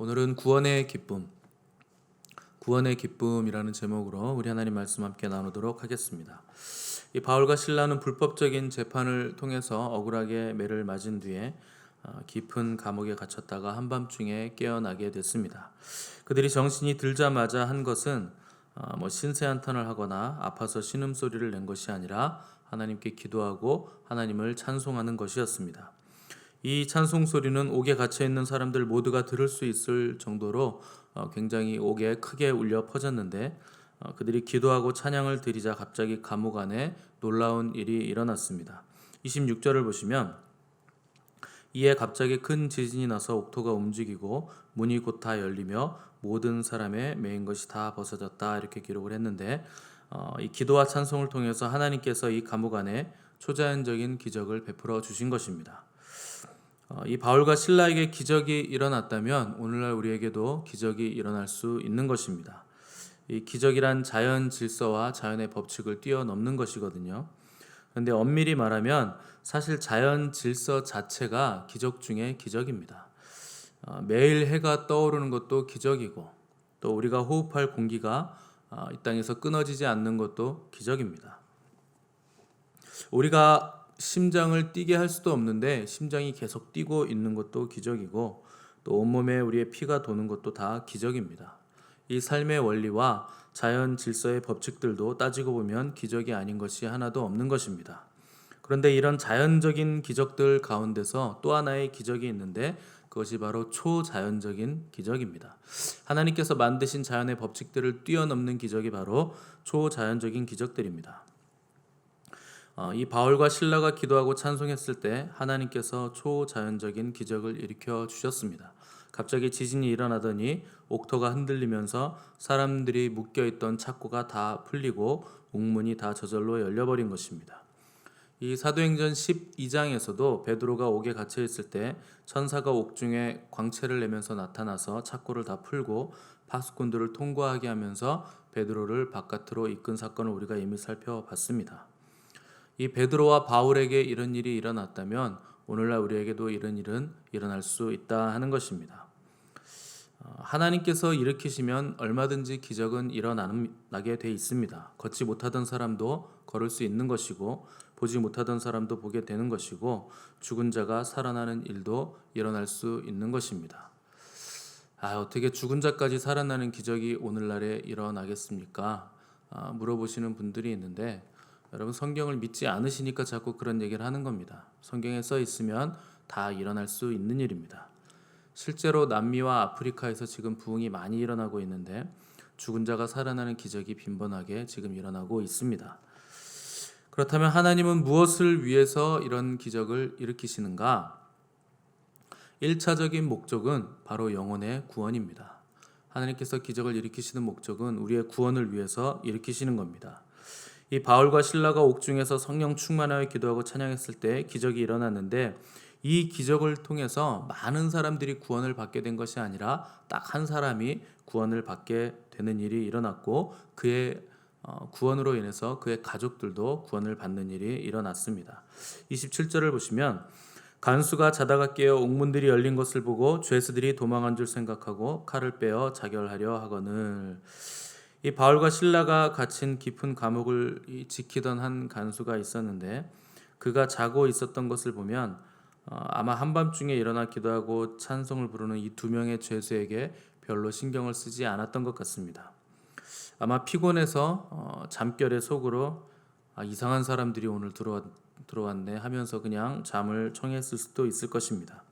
오늘은 구원의 기쁨이라는 제목으로 우리 하나님 말씀 함께 나누도록 하겠습니다. 이 바울과 실라는 불법적인 재판을 통해서 억울하게 매를 맞은 뒤에 깊은 감옥에 갇혔다가 한밤중에 깨어나게 됐습니다. 그들이 정신이 들자마자 한 것은 신세한탄을 하거나 아파서 신음소리를 낸 것이 아니라 하나님께 기도하고 하나님을 찬송하는 것이었습니다. 이 찬송 소리는 옥에 갇혀 있는 사람들 모두가 들을 수 있을 정도로 굉장히 옥에 크게 울려 퍼졌는데 그들이 기도하고 찬양을 드리자 갑자기 감옥 안에 놀라운 일이 일어났습니다. 26절을 보시면 이에 갑자기 큰 지진이 나서 옥토가 움직이고 문이 곧 다 열리며 모든 사람의 매인 것이 다 벗어졌다 이렇게 기록을 했는데 이 기도와 찬송을 통해서 하나님께서 이 감옥 안에 초자연적인 기적을 베풀어 주신 것입니다. 이 바울과 실라에게 기적이 일어났다면 오늘날 우리에게도 기적이 일어날 수 있는 것입니다. 이 기적이란 자연 질서와 자연의 법칙을 뛰어넘는 것이거든요. 그런데 엄밀히 말하면 사실 자연 질서 자체가 기적 중에 기적입니다. 매일 해가 떠오르는 것도 기적이고 또 우리가 호흡할 공기가 이 땅에서 끊어지지 않는 것도 기적입니다. 우리가 심장을 뛰게 할 수도 없는데 심장이 계속 뛰고 있는 것도 기적이고 또 온몸에 우리의 피가 도는 것도 다 기적입니다. 이 삶의 원리와 자연 질서의 법칙들도 따지고 보면 기적이 아닌 것이 하나도 없는 것입니다. 그런데 이런 자연적인 기적들 가운데서 또 하나의 기적이 있는데 그것이 바로 초자연적인 기적입니다. 하나님께서 만드신 자연의 법칙들을 뛰어넘는 기적이 바로 초자연적인 기적들입니다. 이 바울과 실라가 기도하고 찬송했을 때 하나님께서 초자연적인 기적을 일으켜 주셨습니다. 갑자기 지진이 일어나더니 옥토가 흔들리면서 사람들이 묶여있던 착고가 다 풀리고 옥문이 다 저절로 열려버린 것입니다. 이 사도행전 12장에서도 베드로가 옥에 갇혀 있을 때 천사가 옥중에 광채를 내면서 나타나서 착고를 다 풀고 파수꾼들을 통과하게 하면서 베드로를 바깥으로 이끈 사건을 우리가 이미 살펴봤습니다. 이 베드로와 바울에게 이런 일이 일어났다면 오늘날 우리에게도 이런 일은 일어날 수 있다 하는 것입니다. 하나님께서 일으키시면 얼마든지 기적은 일어나게 돼 있습니다. 걷지 못하던 사람도 걸을 수 있는 것이고 보지 못하던 사람도 보게 되는 것이고 죽은 자가 살아나는 일도 일어날 수 있는 것입니다. 어떻게 죽은 자까지 살아나는 기적이 오늘날에 일어나겠습니까? 물어보시는 분들이 있는데 여러분 성경을 믿지 않으시니까 자꾸 그런 얘기를 하는 겁니다. 성경에 써 있으면 다 일어날 수 있는 일입니다. 실제로 남미와 아프리카에서 지금 부흥이 많이 일어나고 있는데 죽은 자가 살아나는 기적이 빈번하게 지금 일어나고 있습니다. 그렇다면 하나님은 무엇을 위해서 이런 기적을 일으키시는가? 1차적인 목적은 바로 영혼의 구원입니다. 하나님께서 기적을 일으키시는 목적은 우리의 구원을 위해서 일으키시는 겁니다. 이 바울과 실라가 옥중에서 성령 충만하여 기도하고 찬양했을 때 기적이 일어났는데 이 기적을 통해서 많은 사람들이 구원을 받게 된 것이 아니라 딱 한 사람이 구원을 받게 되는 일이 일어났고 그의 구원으로 인해서 그의 가족들도 구원을 받는 일이 일어났습니다. 27절을 보시면 간수가 자다가 깨어 옥문들이 열린 것을 보고 죄수들이 도망한 줄 생각하고 칼을 빼어 자결하려 하거늘. 이 바울과 실라가 갇힌 깊은 감옥을 지키던 한 간수가 있었는데 그가 자고 있었던 것을 보면 아마 한밤중에 일어나 기도하고 찬송을 부르는 이 두 명의 죄수에게 별로 신경을 쓰지 않았던 것 같습니다. 아마 피곤해서 잠결에 속으로 이상한 사람들이 오늘 들어왔네 하면서 그냥 잠을 청했을 수도 있을 것입니다.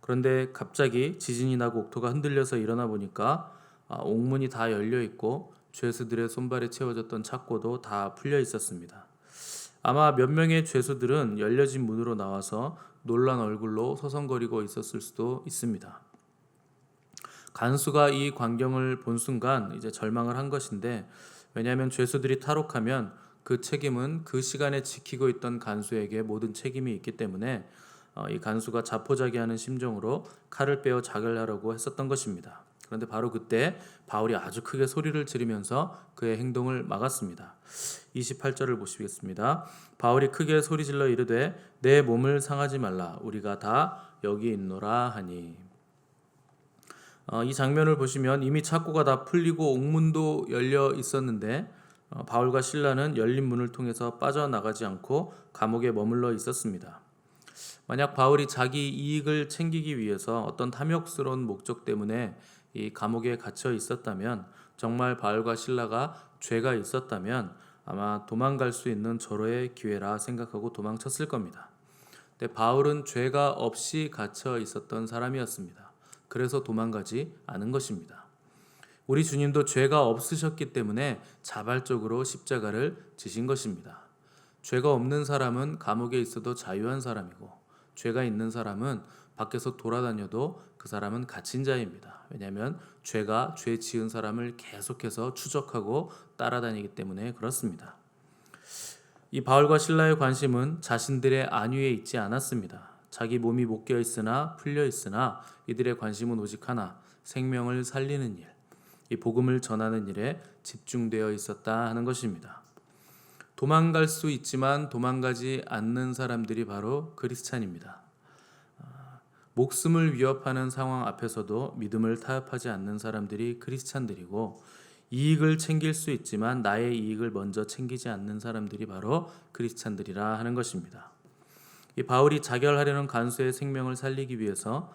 그런데 갑자기 지진이 나고 옥토가 흔들려서 일어나 보니까 옥문이 다 열려 있고 죄수들의 손발에 채워졌던 착고도 다 풀려 있었습니다. 아마 몇 명의 죄수들은 열려진 문으로 나와서 놀란 얼굴로 서성거리고 있었을 수도 있습니다. 간수가 이 광경을 본 순간 이제 절망을 한 것인데 왜냐하면 죄수들이 탈옥하면 그 책임은 그 시간에 지키고 있던 간수에게 모든 책임이 있기 때문에 이 간수가 자포자기하는 심정으로 칼을 빼어 자결하려고 했었던 것입니다. 그런데 바로 그때 바울이 아주 크게 소리를 지르면서 그의 행동을 막았습니다. 28절을 보시겠습니다. 바울이 크게 소리질러 이르되 내 몸을 상하지 말라 우리가 다 여기 있노라 하니. 이 장면을 보시면 이미 착고가 다 풀리고 옥문도 열려 있었는데 바울과 실라는 열린 문을 통해서 빠져나가지 않고 감옥에 머물러 있었습니다. 만약 바울이 자기 이익을 챙기기 위해서 어떤 탐욕스러운 목적 때문에 이 감옥에 갇혀 있었다면, 정말 바울과 실라가 죄가 있었다면 아마 도망갈 수 있는 절호의 기회라 생각하고 도망쳤을 겁니다. 근데 바울은 죄가 없이 갇혀 있었던 사람이었습니다. 그래서 도망가지 않은 것입니다. 우리 주님도 죄가 없으셨기 때문에 자발적으로 십자가를 지신 것입니다. 죄가 없는 사람은 감옥에 있어도 자유한 사람이고, 죄가 있는 사람은 밖에서 돌아다녀도 그 사람은 갇힌 자입니다. 왜냐하면 죄가 죄 지은 사람을 계속해서 추적하고 따라다니기 때문에 그렇습니다. 이 바울과 실라의 관심은 자신들의 안위에 있지 않았습니다. 자기 몸이 묶여 있으나 풀려 있으나 이들의 관심은 오직 하나, 생명을 살리는 일, 이 복음을 전하는 일에 집중되어 있었다 하는 것입니다. 도망갈 수 있지만 도망가지 않는 사람들이 바로 크리스찬입니다. 목숨을 위협하는 상황 앞에서도 믿음을 타협하지 않는 사람들이 크리스찬들이고, 이익을 챙길 수 있지만 나의 이익을 먼저 챙기지 않는 사람들이 바로 크리스찬들이라 하는 것입니다. 이 바울이 자결하려는 간수의 생명을 살리기 위해서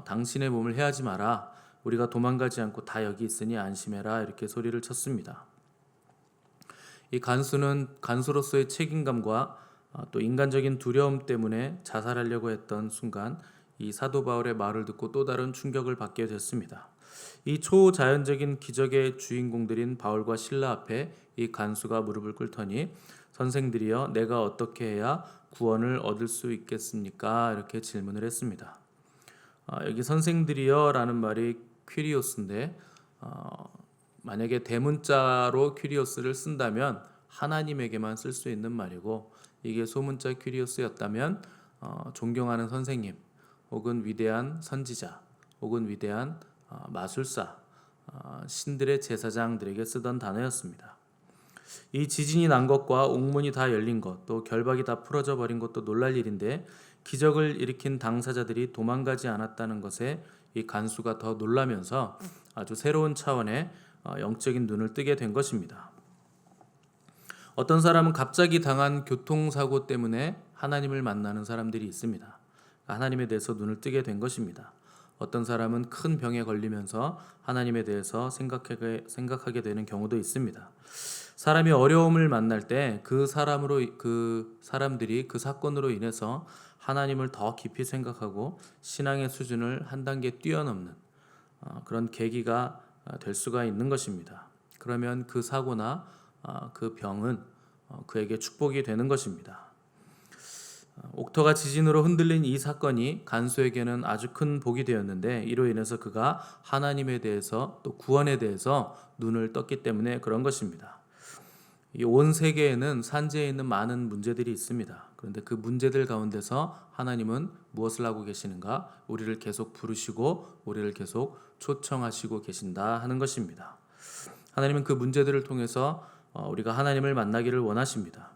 당신의 몸을 해하지 마라, 우리가 도망가지 않고 다 여기 있으니 안심해라, 이렇게 소리를 쳤습니다. 이 간수는 간수로서의 책임감과 또 인간적인 두려움 때문에 자살하려고 했던 순간 이 사도 바울의 말을 듣고 또 다른 충격을 받게 됐습니다. 이 초자연적인 기적의 주인공들인 바울과 실라 앞에 이 간수가 무릎을 꿇더니 선생들이여 내가 어떻게 해야 구원을 얻을 수 있겠습니까? 이렇게 질문을 했습니다. 여기 선생들이여 라는 말이 퀴리오스인데 만약에 대문자로 퀴리오스를 쓴다면 하나님에게만 쓸 수 있는 말이고, 이게 소문자 퀴리오스였다면 존경하는 선생님 혹은 위대한 선지자 혹은 위대한 마술사, 신들의 제사장들에게 쓰던 단어였습니다. 이 지진이 난 것과 옥문이 다 열린 것, 또 결박이 다 풀어져 버린 것도 놀랄 일인데, 기적을 일으킨 당사자들이 도망가지 않았다는 것에 이 간수가 더 놀라면서 아주 새로운 차원의 영적인 눈을 뜨게 된 것입니다. 어떤 사람은 갑자기 당한 교통사고 때문에 하나님을 만나는 사람들이 있습니다. 하나님에 대해서 눈을 뜨게 된 것입니다. 어떤 사람은 큰 병에 걸리면서 하나님에 대해서 생각하게 되는 경우도 있습니다. 사람이 어려움을 만날 때 그 사람들이 그 사건으로 인해서 하나님을 더 깊이 생각하고 신앙의 수준을 한 단계 뛰어넘는 그런 계기가 될 수가 있는 것입니다. 그러면 그 사고나 그 병은 그에게 축복이 되는 것입니다. 옥토가 지진으로 흔들린 이 사건이 간수에게는 아주 큰 복이 되었는데, 이로 인해서 그가 하나님에 대해서 또 구원에 대해서 눈을 떴기 때문에 그런 것입니다. 이 온 세계에는 산재해 있는 많은 문제들이 있습니다. 그런데 그 문제들 가운데서 하나님은 무엇을 하고 계시는가? 우리를 계속 부르시고 우리를 계속 초청하시고 계신다 하는 것입니다. 하나님은 그 문제들을 통해서 우리가 하나님을 만나기를 원하십니다.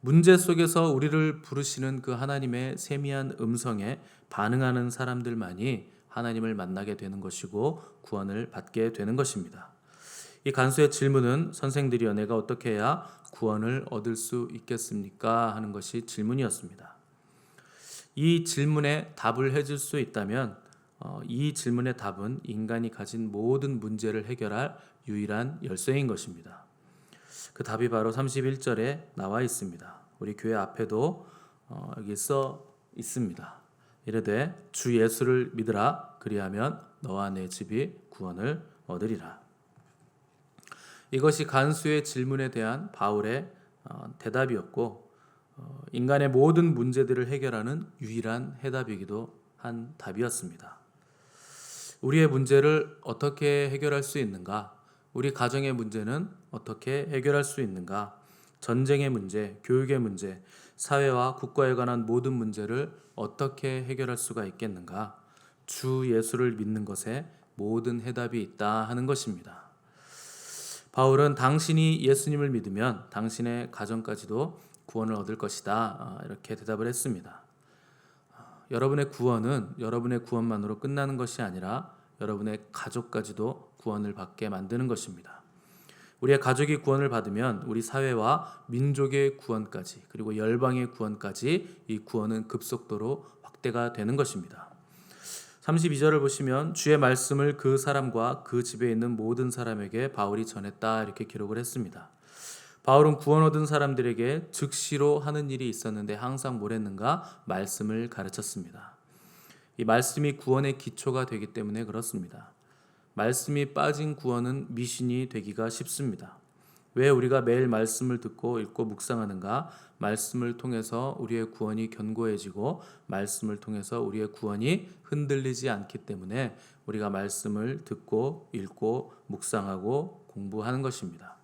문제 속에서 우리를 부르시는 그 하나님의 세미한 음성에 반응하는 사람들만이 하나님을 만나게 되는 것이고 구원을 받게 되는 것입니다. 이 간수의 질문은 선생들이여 내가 어떻게 해야 구원을 얻을 수 있겠습니까? 하는 것이 질문이었습니다. 이 질문에 답을 해줄 수 있다면 이 질문의 답은 인간이 가진 모든 문제를 해결할 유일한 열쇠인 것입니다. 그 답이 바로 31절에 나와 있습니다. 우리 교회 앞에도 여기 써 있습니다. 이르되 주 예수를 믿으라, 그리하면 너와 내 집이 구원을 얻으리라. 이것이 간수의 질문에 대한 바울의 대답이었고, 인간의 모든 문제들을 해결하는 유일한 해답이기도 한 답이었습니다. 우리의 문제를 어떻게 해결할 수 있는가? 우리 가정의 문제는 어떻게 해결할 수 있는가? 전쟁의 문제, 교육의 문제, 사회와 국가에 관한 모든 문제를 어떻게 해결할 수가 있겠는가? 주 예수를 믿는 것에 모든 해답이 있다 하는 것입니다. 바울은 당신이 예수님을 믿으면 당신의 가정까지도 구원을 얻을 것이다, 이렇게 대답을 했습니다. 여러분의 구원은 여러분의 구원만으로 끝나는 것이 아니라 여러분의 가족까지도 구원을 받게 만드는 것입니다. 우리의 가족이 구원을 받으면 우리 사회와 민족의 구원까지, 그리고 열방의 구원까지 이 구원은 급속도로 확대가 되는 것입니다. 32절을 보시면 주의 말씀을 그 사람과 그 집에 있는 모든 사람에게 바울이 전했다, 이렇게 기록을 했습니다. 바울은 구원 얻은 사람들에게 즉시로 하는 일이 있었는데 항상 뭘 했는가? 말씀을 가르쳤습니다. 이 말씀이 구원의 기초가 되기 때문에 그렇습니다. 말씀이 빠진 구원은 미신이 되기가 쉽습니다. 왜 우리가 매일 말씀을 듣고 읽고 묵상하는가? 말씀을 통해서 우리의 구원이 견고해지고 말씀을 통해서 우리의 구원이 흔들리지 않기 때문에 우리가 말씀을 듣고 읽고 묵상하고 공부하는 것입니다.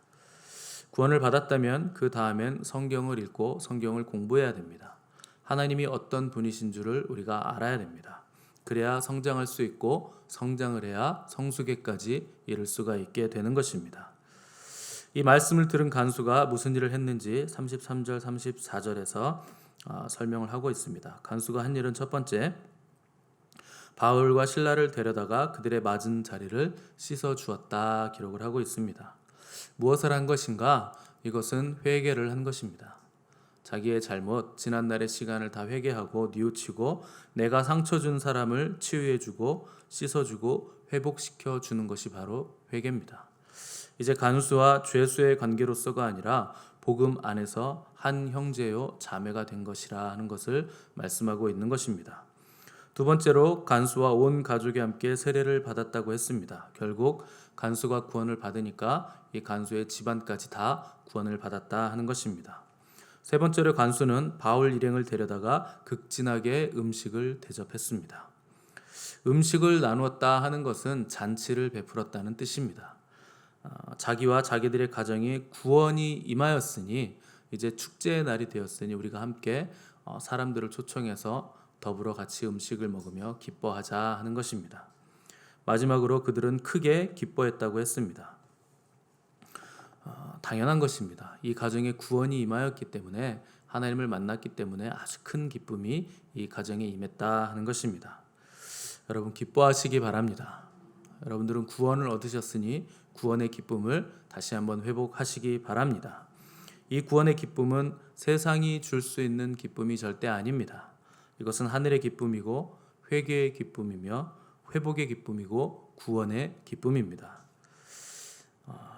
구원을 받았다면 그 다음엔 성경을 읽고 성경을 공부해야 됩니다. 하나님이 어떤 분이신 줄을 우리가 알아야 됩니다. 그래야 성장할 수 있고 성장을 해야 성수계까지 이를 수가 있게 되는 것입니다. 이 말씀을 들은 간수가 무슨 일을 했는지 33절 34절에서 설명을 하고 있습니다. 간수가 한 일은 첫 번째, 바울과 실라를 데려다가 그들의 맞은 자리를 씻어 주었다, 기록을 하고 있습니다. 무엇을 한 것인가? 이것은 회개를 한 것입니다. 자기의 잘못, 지난날의 시간을 다 회개하고 뉘우치고 내가 상처 준 사람을 치유해주고 씻어주고 회복시켜 주는 것이 바로 회개입니다. 이제 간수와 죄수의 관계로서가 아니라 복음 안에서 한 형제요 자매가 된 것이라 하는 것을 말씀하고 있는 것입니다. 두 번째로 간수와 온 가족이 함께 세례를 받았다고 했습니다. 결국 간수가 구원을 받으니까 이 간수의 집안까지 다 구원을 받았다 하는 것입니다. 세 번째로 간수는 바울 일행을 데려다가 극진하게 음식을 대접했습니다. 음식을 나누었다 하는 것은 잔치를 베풀었다는 뜻입니다. 자기와 자기들의 가정이 구원이 임하였으니 이제 축제의 날이 되었으니 우리가 함께 사람들을 초청해서 더불어 같이 음식을 먹으며 기뻐하자 하는 것입니다. 마지막으로 그들은 크게 기뻐했다고 했습니다. 당연한 것입니다. 이 가정에 구원이 임하였기 때문에, 하나님을 만났기 때문에 아주 큰 기쁨이 이 가정에 임했다 하는 것입니다. 여러분 기뻐하시기 바랍니다. 여러분들은 구원을 얻으셨으니 구원의 기쁨을 다시 한번 회복하시기 바랍니다. 이 구원의 기쁨은 세상이 줄 수 있는 기쁨이 절대 아닙니다. 이것은 하늘의 기쁨이고 회개의 기쁨이며 회복의 기쁨이고 구원의 기쁨입니다.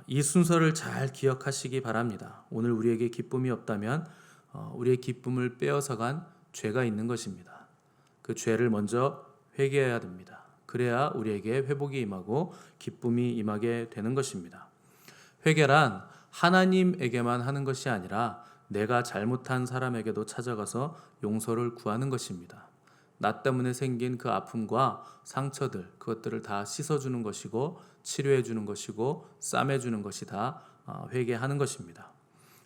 이 순서를 잘 기억하시기 바랍니다. 오늘 우리에게 기쁨이 없다면 우리의 기쁨을 빼앗아간 죄가 있는 것입니다. 그 죄를 먼저 회개해야 됩니다. 그래야 우리에게 회복이 임하고 기쁨이 임하게 되는 것입니다. 회개란 하나님에게만 하는 것이 아니라 내가 잘못한 사람에게도 찾아가서 용서를 구하는 것입니다. 나 때문에 생긴 그 아픔과 상처들, 그것들을 다 씻어주는 것이고 치료해주는 것이고 싸매주는 것이 다 회개하는 것입니다.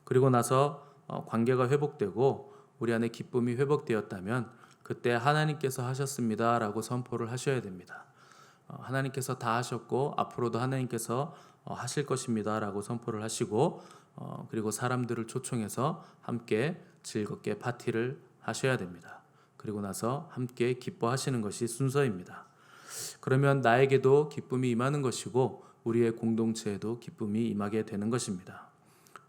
그리고 나서 관계가 회복되고 우리 안에 기쁨이 회복되었다면 그때 하나님께서 하셨습니다 라고 선포를 하셔야 됩니다. 하나님께서 다 하셨고 앞으로도 하나님께서 하실 것입니다 라고 선포를 하시고 그리고 사람들을 초청해서 함께 즐겁게 파티를 하셔야 됩니다. 그리고 나서 함께 기뻐하시는 것이 순서입니다. 그러면 나에게도 기쁨이 임하는 것이고 우리의 공동체에도 기쁨이 임하게 되는 것입니다.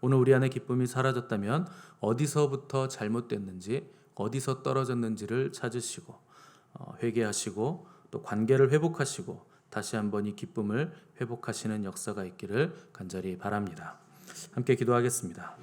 오늘 우리 안에 기쁨이 사라졌다면 어디서부터 잘못됐는지, 어디서 떨어졌는지를 찾으시고 회개하시고 또 관계를 회복하시고 다시 한번 이 기쁨을 회복하시는 역사가 있기를 간절히 바랍니다. 함께 기도하겠습니다.